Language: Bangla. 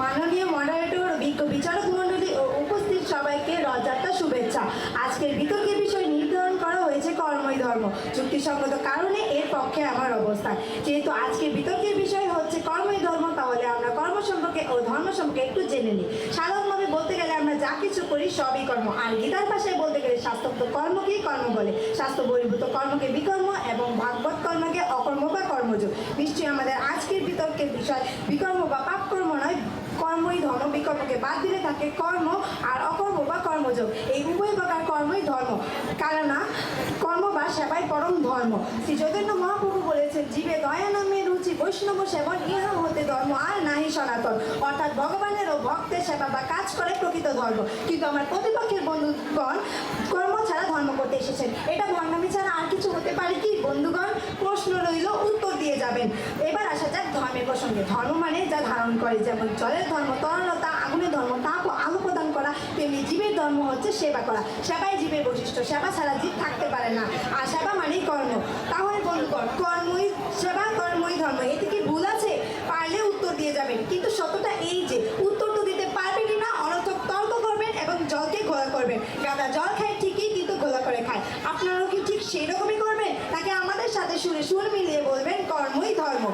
মাননীয় মডারেটর, বিজ্ঞ বিচারক মণ্ডলী ও উপস্থিত সবাইকে রথযাত্রার শুভেচ্ছা। আজকের বিতর্কের বিষয় নির্ধারণ করা হয়েছে কর্মই ধর্ম। যুক্তিসঙ্গত কারণে এর পক্ষে আমার অবস্থান। যেহেতু আজকের বিতর্কের বিষয় হচ্ছে কর্মই ধর্ম, তাহলে আমরা কর্ম সম্পর্কে ও ধর্ম সম্পর্কে একটু জেনে নিই। সাধারণভাবে বলতে গেলে আমরা যা কিছু করি সবই কর্ম, আর গীতার ভাষায় বলতে গেলে শাস্ত্রোক্ত কর্মকেই কর্ম বলে, শাস্ত্র বহির্ভূত কর্মকে বিকর্ম এবং ভাগবত কর্মকে অকর্ম বা কর্মযোগ। নিশ্চয়ই আমাদের আজকের বিতর্কের বিষয় বিকর্ম বা পাপ কর্ম নয়, কর্মই ধর্ম। বিকর্মকে বাদ দিলে থাকে কর্ম আর অকর্ম বা কর্মযোগ। এই উভয় প্রকার কর্মই ধর্ম, কারণ কর্ম বা সেবাই পরম ধর্ম। শ্রী চৈতন্য মহাপ্রভু বলেছেন, জীবে দয়া নামে রুচি, বৈষ্ণব সেবন ইহা হতে ধর্ম আর নাহি সনাতন। অর্থাৎ ভগবানের ও ভক্তের সেবা বা কাজ করে প্রকৃত ধর্ম। কিন্তু আমার প্রতিপক্ষের বন্ধুগণ কর্ম ছাড়া ধর্ম করতে এসেছেন। এটা ভণ্ডামি ছাড়া আর কিছু হতে পারে কি? বন্ধুগণ, প্রশ্ন রইল, উত্তর দিয়ে যাবেন। এবার আসা যাক ধর্মের প্রসঙ্গে। ধর্ম মানে যা ধারণ করে, যেমন জলের ধর্ম তরলতা, আগুনের ধর্ম তাপ ও আলো প্রদান করা, তেমনি জীবের ধর্ম হচ্ছে সেবা করা। সেবাই জীবের বৈশিষ্ট্য, সেবা ছাড়া জীব থাকতে পারে না। আর সেবা মানেই কর্ম। তাহলে বন্ধুগণ, কর্মই সেবা, কর্মই ধর্ম, এতে কি ভুল আছে? পারলে উত্তর দিয়ে যাবেন। কিন্তু সত্যটা এই যে উত্তর তো দিতে পারবেনই না, অনর্থক তর্ক করবেন এবং জলকে ঘোলা করবেন। গাদা জল খায় ঠিকই, কিন্তু ঘোলা করে খায়। আপনারাও কি ঠিক সেই রকমই করবেন, নাকি আমাদের সাথে সুরে সুর মিলিয়ে বলবেন কর্মই ধর্ম?